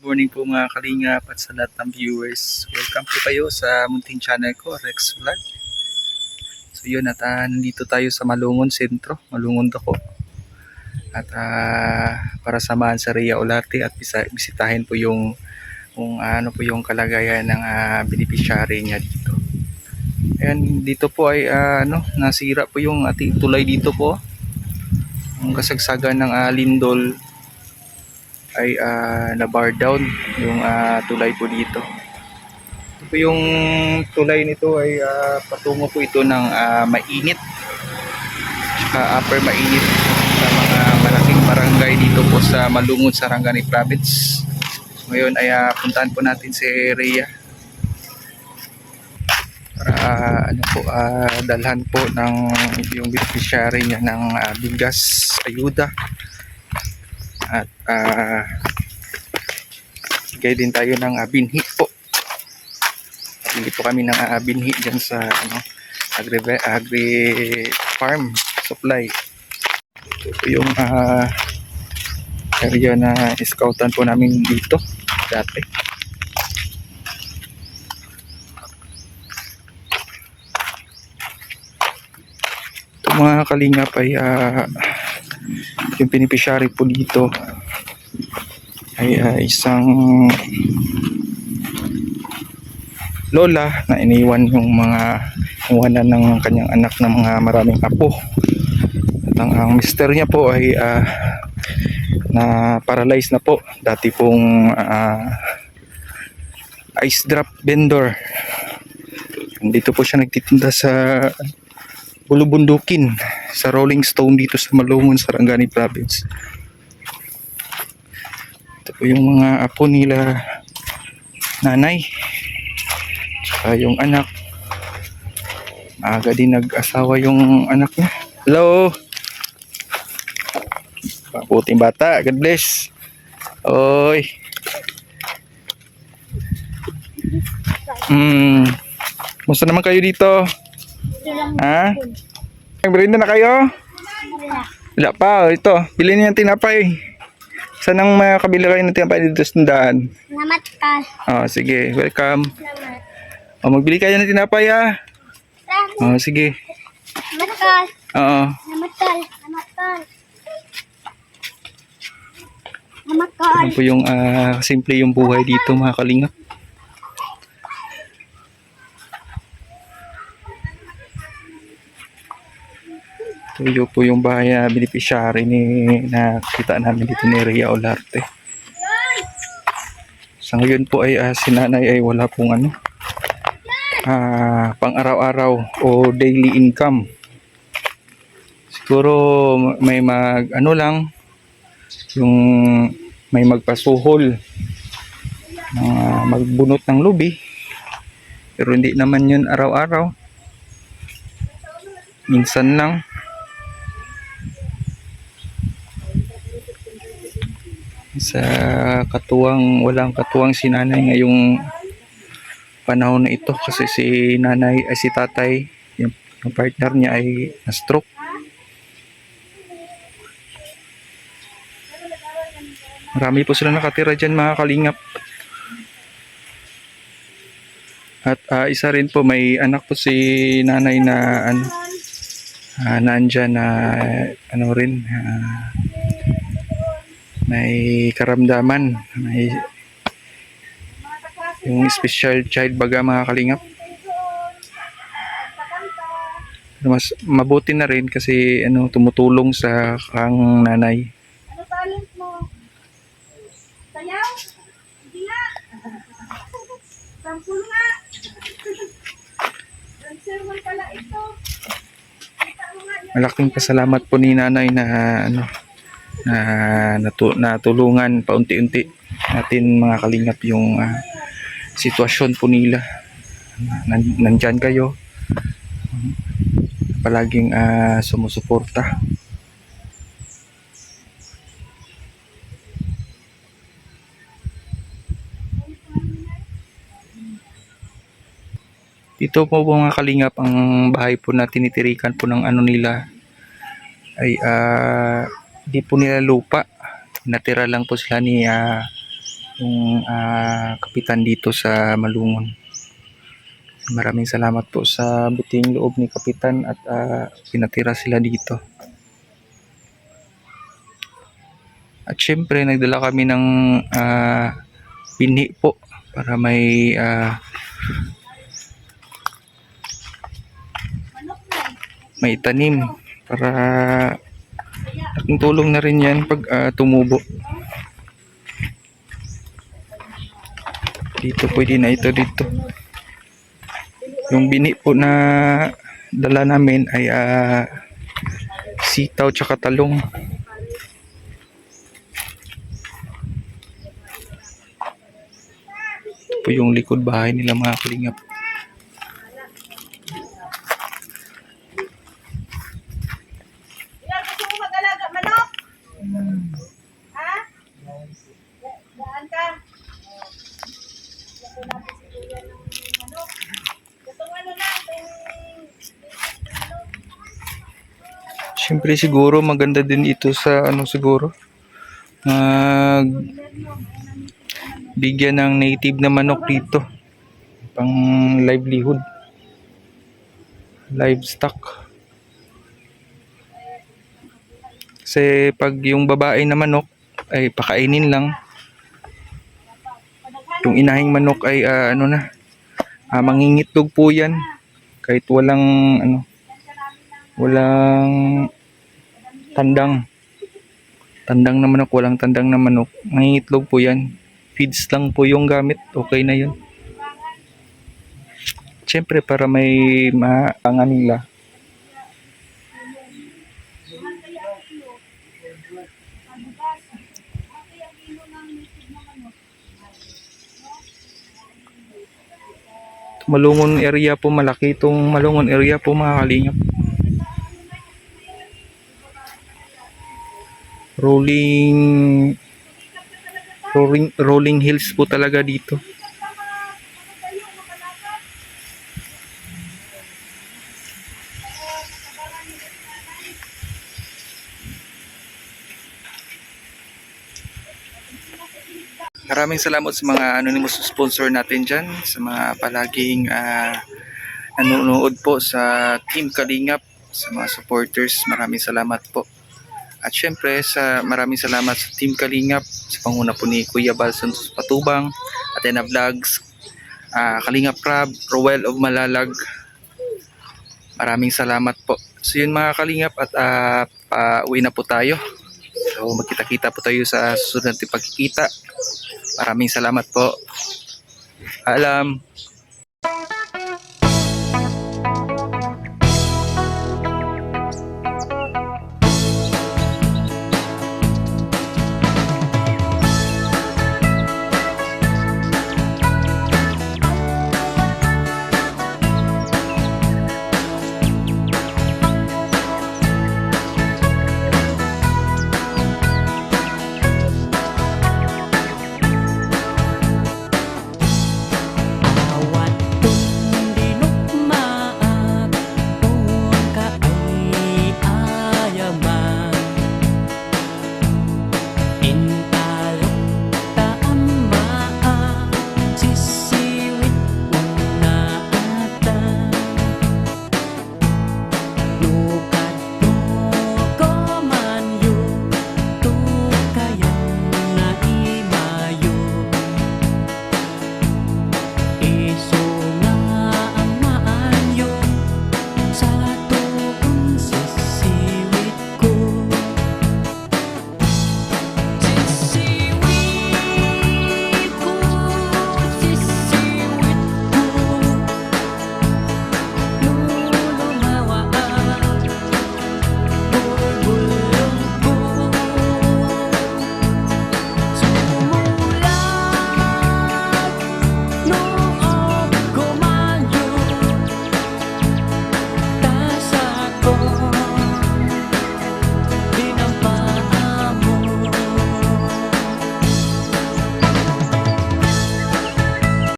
morning po mga kalingap at sa lahat ng viewers. Welcome po kayo sa munting channel ko, Rex Vlog. So yun at nandito tayo sa Malungon Sentro, Malungon Dako. At para samahan sa Rhea Olarte at bisitahin po yung kung ano po yung kalagayan ng beneficiary niya dito. Ayan, dito po ay nasira po yung ating tulay dito po. Ang kasagsagan ng lindol ay na-bar down yung tulay po dito. Ito po yung tulay nito ay patungo po ito ng mainit upper mainit sa mga malaking barangay dito po sa Malungon, Sarangani Province. Ngayon ay puntahan po natin si Rhea para dalhan po ng yung beneficiary niya ng bigas, ayuda. At bigay din tayo ng binhi po. Bili po kami ng binhi dyan sa agri farm supply. Ito po yung area na scoutan po namin dito dati. Ito mga kalingap ay yung beneficiary po dito ay isang lola na iniwan yung mga iwanan ng kanyang anak ng mga maraming apo. At ang mister niya po ay na paralyzed na po. Dati pong ice drop vendor. Dito po siya nagtitinda sa Bulubundukin sa Rolling Stone dito sa Malungon, Sarangani Province. Ito po yung mga apo nila nanay tsaka yung anak. Maaga din nag-asawa yung anak niya. Hello, mabuting bata, God bless. Oy. Musta naman kayo dito? Ha? Nagmerienda na kayo? Wala pa. Ito, bilhin niyo yung tinapay. Saan ang makabili kayo ng tinapay dito sa tandaan? Salamat ka. Oh, sige. Welcome. Salamat. Oh, magbili kayo ng tinapay ha. Oh, sige. Salamat ka. Oo. Salamat ka. Salamat ka. Salamat ka. Ito po yung simple yung buhay dito mga kalingap. Ito po yung bahay na beneficiary na kita namin dito ni Rhea Olarte. Sa ngayon po ay si nanay ay wala pong pang araw-araw o daily income. Siguro may lang yung may magpasuhol magbunot ng lubi, pero hindi naman yun araw-araw, minsan lang. Sa walang katuwang si nanay ngayong panahon na ito kasi si tatay yung partner niya ay na-stroke. Marami po sila nakatira dyan mga kalingap. At isa rin po, may anak po si nanay na nandyan na may karamdaman, may yung special child baga mga kalingap. Mas mabuti na rin kasi tumutulong sa kang nanay. Ano talent mo? Sayaw? Hindi nga. Sampul nga. Dancer mo pala ito. Malaking pasalamat po ni nanay na natulungan paunti-unti natin mga kalingap yung sitwasyon po nila. Nandyan kayo palaging sumusuporta. Dito po mga kalingap ang bahay po na tinitirikan po ng nila ay di po nila lupa, natira lang po sila ni yung kapitan dito sa Malungon. Maraming salamat po sa buting loob ni kapitan at pinatira sila dito. At syempre nagdala kami ng pinhi po para may may tanim para laking tulong na rin yan pag tumubo. Dito pwede na ito dito. Yung bini po na dala namin ay sitaw tsaka talong. Ito po yung likod bahay nila mga kalingap. Ilan gusto mo mag-alaga manok? Ha? Daan ka. Gusto natin si Kuya ng manok. Gustong ano na, Siyempre siguro maganda din ito sa ano siguro. Bigyan ng native na manok dito. Pang livelihood. Livestock. Kasi pag yung babae na manok ay pakainin lang. Yung inahing manok ay mangingitlog po yan. Kahit walang walang tandang. Tandang na manok, walang tandang na manok. Mangingitlog po yan. Feeds lang po yung gamit. Okay na yun. Siyempre para may maangan nila. Malungon area po, malaki itong Malungon area po mga kalingap. Rolling hills po talaga dito. Maraming salamat sa mga anonymous sponsor natin dyan, sa mga palaging nanonood po sa Team Kalingap, sa mga supporters. Maraming salamat po. At syempre maraming salamat sa Team Kalingap, sa panguna po ni Kuya Bal Santos Patubang, Athena Vlogs, Kalingap Crab, Rowell of Malalag. Maraming salamat po. So yun mga Kalingap, at pauwi na po tayo. So magkita-kita po tayo sa susunod na pagkikita. Maraming salamat po. Alam.